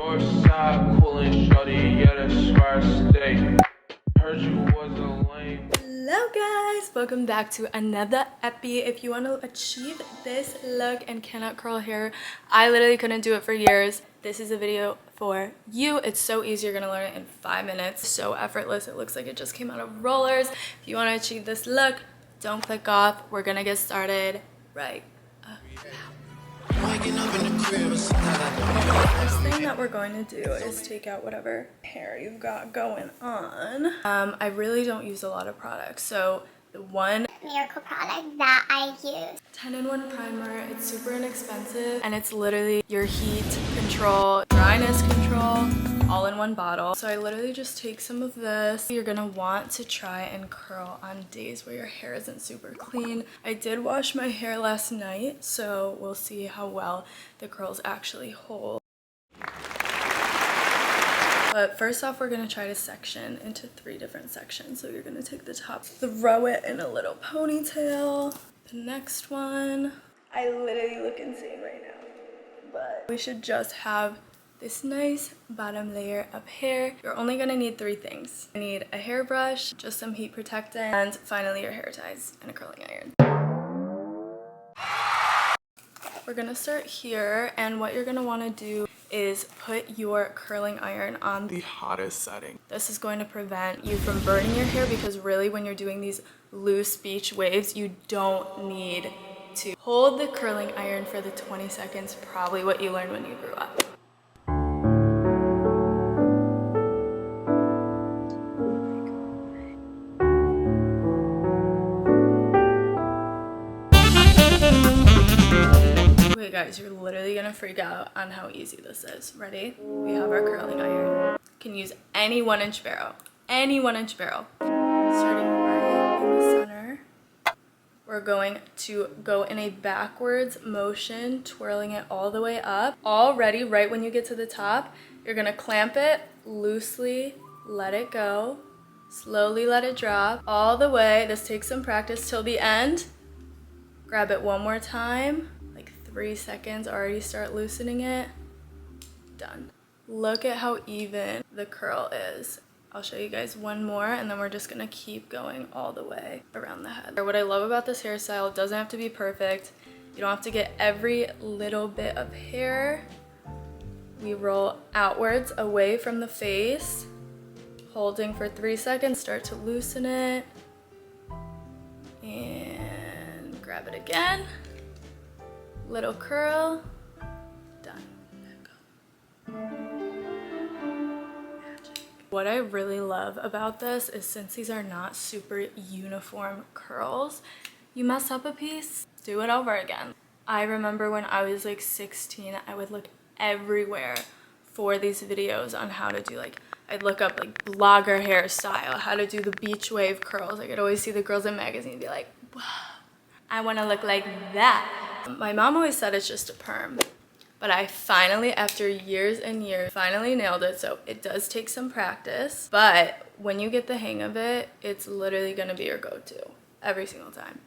Northside, coolin' shorty, yeah, that's where I stay. Heard you was a lame. Hello guys, welcome back to another epi. If you want to achieve this look and cannot curl hair, I literally couldn't do it for years. This is a video for you. It's so easy, you're gonna learn it in 5 minutes. So effortless, it looks like it just came out of rollers. If you want to achieve this look, don't click off. We're gonna get started right now. First thing that we're going to do is take out whatever hair you've got going on. I really don't use a lot of products, so the one miracle product that I use, 10-in-1 primer, it's super inexpensive and it's literally your heat control, dryness control, all in one bottle. So I literally just take some of this. You're gonna want to try and curl on days where your hair isn't super clean. I did wash my hair last night, so we'll see how well the curls actually hold. But first off, we're gonna try to section into 3 different sections. So you're gonna take the top, throw it in a little ponytail. The next one, I literally look insane right now, but we should just have this nice bottom layer of hair. You're only gonna need 3 things. You need a hairbrush, just some heat protectant, and finally your hair ties and a curling iron. We're gonna start here, and what you're gonna wanna do is put your curling iron on the hottest setting. This is going to prevent you from burning your hair, because really when you're doing these loose beach waves, you don't need to hold the curling iron for the 20 seconds, probably what you learned when you grew up. Okay guys, you're literally gonna freak out on how easy this is. Ready? We have our curling iron. You can use any 1-inch barrel. Any 1-inch barrel. Starting right in the center. We're going to go in a backwards motion, twirling it all the way up. Already, right when you get to the top, you're gonna clamp it loosely, let it go, slowly let it drop all the way. This takes some practice till the end. Grab it one more time. 3 seconds, already start loosening it. Done. Look at how even the curl is. I'll show you guys one more, and then we're just gonna keep going all the way around the head. What I love about this hairstyle, it doesn't have to be perfect. You don't have to get every little bit of hair. We roll outwards away from the face, holding for 3 seconds, start to loosen it, and grab it again. Little curl, done. Magic. What I really love about this is, since these are not super uniform curls, you mess up a piece, do it over again. I remember when I was like 16, I would look everywhere for these videos on how to do, like, I'd look up like blogger hairstyle, how to do the beach wave curls. I could always see the girls in magazines and be like, wow, I want to look like that. My mom always said it's just a perm, but I finally, after years and years, finally nailed it. So it does take some practice, but when you get the hang of it, it's literally gonna be your go-to every single time.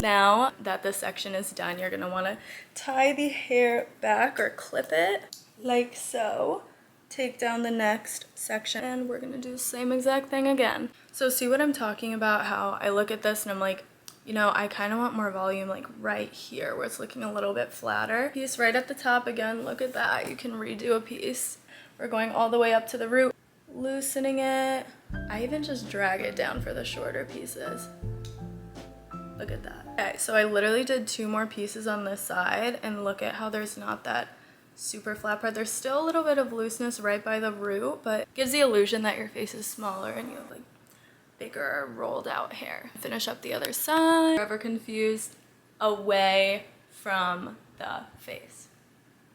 Now that the section is done, you're gonna wanna tie the hair back or clip it like so. Take down the next section, and we're gonna do the same exact thing again. So see what I'm talking about, how I look at this and I'm like, you know, I kind of want more volume like right here where it's looking a little bit flatter. Piece right at the top again, look at that. You can redo a piece. We're going all the way up to the root, loosening it. I even just drag it down for the shorter pieces. Look at that. Okay, so I literally did 2 more pieces on this side, and look at how there's not that super flat part. There's still a little bit of looseness right by the root, but it gives the illusion that your face is smaller and you have like bigger rolled out hair. Finish up the other side. Ever confused, away from the face.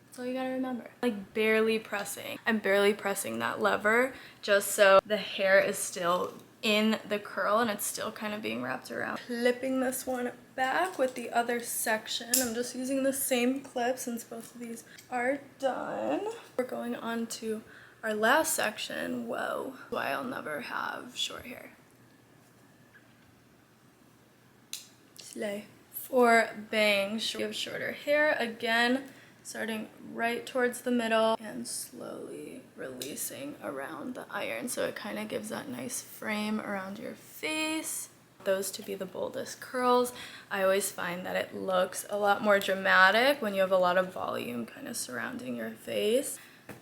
That's all you gotta remember. Like barely pressing. I'm barely pressing that lever just so the hair is still in the curl and it's still kind of being wrapped around. Clipping this one back with the other section. I'm just using the same clip since both of these are done. We're going on to our last section. Whoa, why I'll never have short hair. Slay. For bangs, we have shorter hair. Again, starting right towards the middle and slowly releasing around the iron, so it kind of gives that nice frame around your face. Those to be the boldest curls. I always find that it looks a lot more dramatic when you have a lot of volume kind of surrounding your face.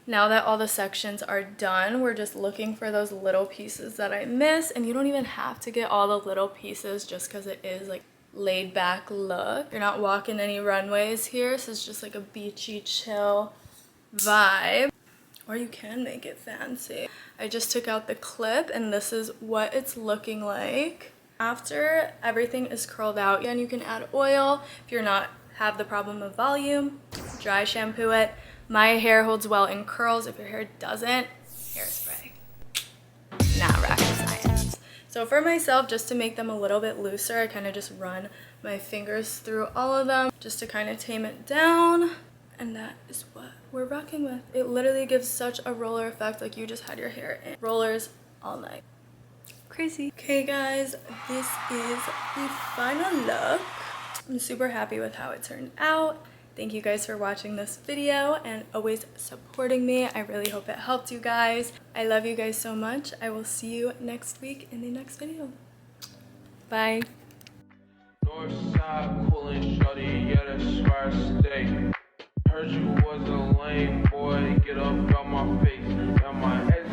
Now that all the sections are done, we're just looking for those little pieces that I miss, and you don't even have to get all the little pieces just because it is like laid back look. You're not walking any runways here, so it's just like a beachy chill vibe. Or you can make it fancy. I just took out the clip and this is what it's looking like. After everything is curled out, again, you can add oil if you're not have the problem of volume. Dry shampoo it. My hair holds well in curls. If your hair doesn't, hairspray. Not rocket science. So for myself, just to make them a little bit looser, I kind of just run my fingers through all of them just to kind of tame it down. And that is what we're rocking with. It literally gives such a roller effect, like you just had your hair in rollers all night. Crazy. Okay guys, this is the final look. I'm super happy with how it turned out. Thank you guys for watching this video and always supporting me. I really hope it helped you guys. I love you guys so much. I will see you next week in the next video. Bye. North side, coolin' shorty, yeah, that's where I stay. Heard you was a lame boy, get up out my face, and my ex.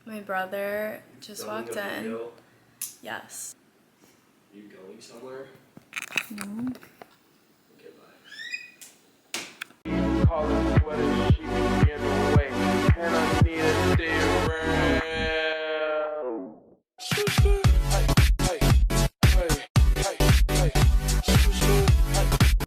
My brother just walked in. Yes. You going somewhere? No.